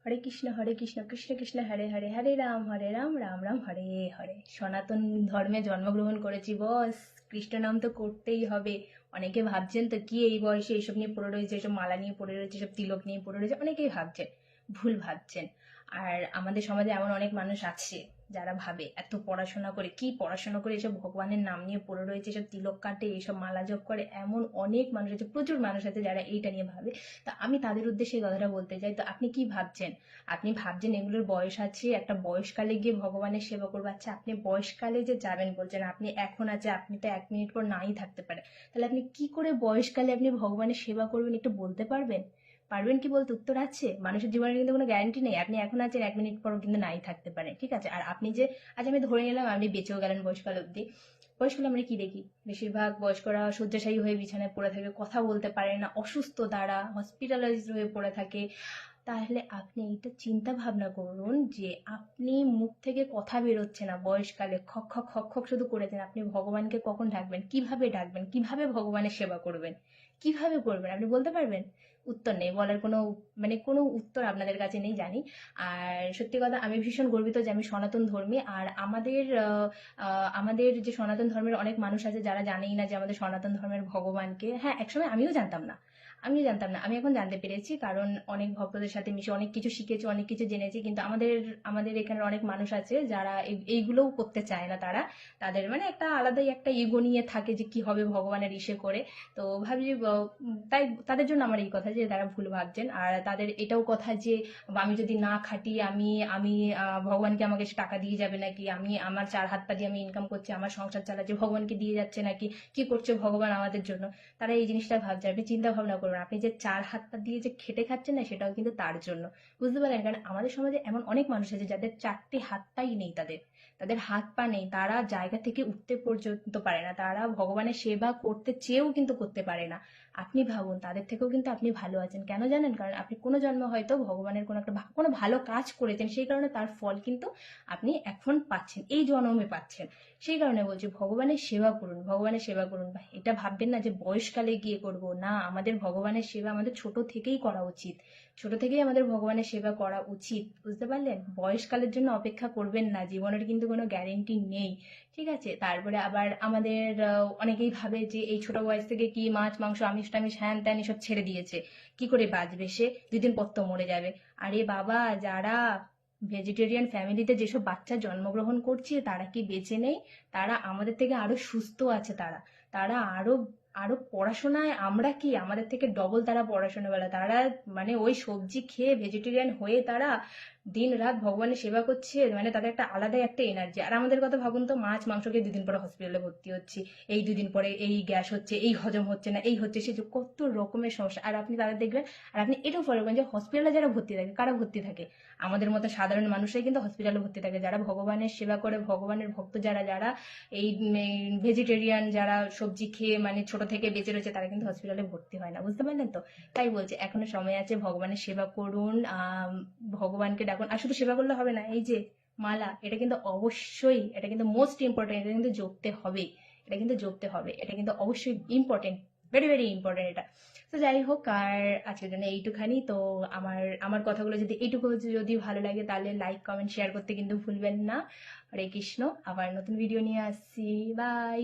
হরে কৃষ্ণ কৃষ্ণ কৃষ্ণ হরে হরে, হরে রাম রাম রাম হরে হরে। সনাতন ধর্মে জন্মগ্রহণ করেছি বস, কৃষ্ণ নাম তো করতেই হবে। অনেকে ভাবছেন তো কি এই বয়সে এসব নিয়ে পড়ে রয়েছে, এসব মালা নিয়ে পড়ে রয়েছে, এসব তিলক নিয়ে পড়ে রয়েছে, অনেকেই ভাবছেন, ভুল ভাবছেন। আর আমাদের সমাজে এমন অনেক মানুষ আছে যারা ভাবে এত পড়াশোনা করে, কি পড়াশোনা করে এসব ভগবানের নাম নিয়ে পড়ে রয়েছে, এসব তিলক কাটে, এসব মালা জপ করে, এমন অনেক মানুষ আছে, প্রচুর মানুষ আছে যারা এইটা নিয়ে ভাবে। তা আমি তাদের উদ্দেশ্যে এই কথাটা বলতে চাই, তো আপনি কি ভাবছেন? আপনি ভাবছেন এগুলোর বয়স আছে, একটা বয়সকালে গিয়ে ভগবানের সেবা করবো। আচ্ছা, আপনি বয়সকালে যে যাবেন বলছেন, আপনি এখন আছে, আপনি তো 1 মিনিট পর নাই থাকতে পারে, তাহলে আপনি কি করে বয়সকালে আপনি ভগবানের সেবা করবেন একটু বলতে পারবেন? পারবেন কি বলতে? উত্তর আছে। মানুষের জীবনের কিন্তু কোনো গ্যারান্টি নেই, আপনি এখন আছেন, 1 মিনিট পরও কিন্তু নাই থাকতে পারে, ঠিক আছে? আর আপনি যে, আজ আমি ধরে নিলাম আপনি বেঁচেও গেলেন বয়সকাল অব্দি। বয়সকালে আমরা কি দেখি? বেশিরভাগ বয়স্করা শয্যাশায়ী হয়ে বিছানায় পড়ে থাকে, কথা বলতে পারে না, অসুস্থ, দ্বারা হসপিটালাইজড হয়ে পড়ে থাকে। তাহলে আপনি এইটা চিন্তা ভাবনা করুন যে আপনি মুখ থেকে কথা বেরোচ্ছে না বয়সকালে, খক খক খক খক শুধু করেছেন, আপনি ভগবানকে কখন ডাকবেন, কিভাবে ডাকবেন, কিভাবে ভগবানের সেবা করবেন, কিভাবে করবেন আপনি বলতে পারবেন? উত্তর নেই, বলার কোনো মানে কোনো উত্তর আপনাদের কাছে নেই, জানি। আর সত্যি কথা, আমি ভীষণ গর্বিত যে আমি সনাতন ধর্মী। আর আমাদের যে সনাতন ধর্মের অনেক মানুষ আছে যারা জানেই না যে আমাদের সনাতন ধর্মের ভগবানকে। হ্যাঁ, একসময় আমিও জানতাম না, আমি এখন জানতে পেরেছি, কারণ অনেক ভক্তদের সাথে মিশে অনেক কিছু শিখেছি, অনেক কিছু জেনেছি। কিন্তু আমাদের আমাদের এখানে অনেক মানুষ আছে যারা এইগুলোও করতে চায় না। তাদের মানে একটা আলাদাই একটা ইগো নিয়ে থাকে যে কি হবে ভগবানের ইসে করে। তো ভাবছি তাই তাদের জন্য আমার এই কথা যে তারা ভুল ভাবছেন। আর তাদের এটাও কথা যে আমি যদি না খাটি, আমি আমি ভগবানকে আমাকে টাকা দিয়ে যাবে নাকি, আমি আমার 4 হাত পা দিয়ে আমি ইনকাম করছি, আমার সংসার চালাচ্ছি, ভগবানকে দিয়ে যাচ্ছে নাকি, কি করছে ভগবান আমাদের জন্য? তারা এই জিনিসটা ভাবছে। আপনি চিন্তা ভাবনা করবেন, আপনি যে 4 হাত পা দিয়ে যে খেটে খাচ্ছেন না, সেটাও কিন্তু তার জন্য। বুঝতে পারেন? কারণ আমাদের সমাজে এমন অনেক মানুষ আছে যাদের 4টে হাত পাই নেই, তাদের তাদের হাত পা নেই, তারা জায়গা থেকে উঠতে পর্যন্ত পারে না, তারা ভগবানের সেবা করতে চেয়েও কিন্তু করতে পারে না। আপনি ভাবুন, তাদের থেকেও কিন্তু আপনি ভালো আছেন। কেন জানেন? কারণ আপনি কোনো জন্ম হয়তো ভগবানের কোনো একটা কোনো ভালো কাজ করেছেন, সেই কারণে তার ফল কিন্তু আপনি এখন পাচ্ছেন, এই জন্মে পাচ্ছেন। সেই কারণে বলছি, ভগবানের সেবা করুন, ভগবানের সেবা করুন। এটা ভাববেন না যে বয়সকালে গিয়ে করব না, আমাদের ভগবানের সেবা আমাদের ছোট থেকেই করা উচিত। ছোট থেকেই আমাদের ভগবানের সেবা করা উচিত, বুঝতে পারলেন? বয়সকালের জন্য অপেক্ষা করবেন না, জীবনের কিন্তু কোনো গ্যারেন্টি নেই, ঠিক আছে? তারপরে আবার আমাদের অনেকেই ভাবে যে এই ছোট বয়স থেকে কি মাছ মাংস আমিষ টামিষ হ্যান ত্যান এসব ছেড়ে দিয়েছে, কি করে বাঁচবে সে, 2 দিন পর তো মরে যাবে। আরে বাবা, যারা ভেজিটেরিয়ান ফ্যামিলিতে যেসব বাচ্চা জন্মগ্রহণ করছে তারা কি বেঁচে নেই? তারা আমাদের থেকে আরো সুস্থ আছে, তারা তারা আরো আরো পড়াশোনায়, আমরা কি আমাদের থেকে ডবল তারা পড়াশোনা বেলা, তারা মানে ওই সবজি খেয়ে ভেজিটেরিয়ান হয়ে তারা দিন রাত ভগবানের সেবা করছে, মানে তাদের একটা আলাদাই একটা এনার্জি। আর আমাদের কথা ভাবুন তো, মাছ মাংস খেয়ে 2 দিন পরে হসপিটালে ভর্তি হচ্ছি, এই 2 দিন পরে এই গ্যাস হচ্ছে, এই হজম হচ্ছে না, এই হচ্ছে সে, কত রকমের সমস্যা। আর আপনি তাদের দেখবেন, আর আপনি এটাও ফলো করবেন যে হসপিটালে যারা ভর্তি থাকে, কারা ভর্তি থাকে? আমাদের মতো সাধারণ মানুষরাই কিন্তু হসপিটালে ভর্তি থাকে, যারা ভগবানের সেবা করে, ভগবানের ভক্ত যারা, যারা এই ভেজিটেরিয়ান, যারা সবজি খেয়ে মানে ছোট থেকে বেঁচে রয়েছে, তারা কিন্তু হসপিটালে ভর্তি হয় না, বুঝতে পারলেন তো? তাই বলছে, এখনো সময় আছে, ভগবানের সেবা করুন, ভগবানকে ডাকুন। আর শুধু সেবা করলে হবে না, এই যে মালা, এটা কিন্তু অবশ্যই, এটা কিন্তু মোস্ট ইম্পর্টেন্ট, এটা কিন্তু জপতে হবে, এটা কিন্তু জপতে হবে, এটা কিন্তু অবশ্যই ইম্পর্টেন্ট, ভেরি ভেরি ইম্পর্টেন্ট এটা। তো যাই হোক, আর আজকের জন্য এইটুখানি তো। আমার আমার কথাগুলো যদি এইটুকু যদি ভালো লাগে, তাহলে লাইক কমেন্ট শেয়ার করতে কিন্তু ভুলবেন না। হরে কৃষ্ণ। আবার নতুন ভিডিও নিয়ে আসছি, বাই।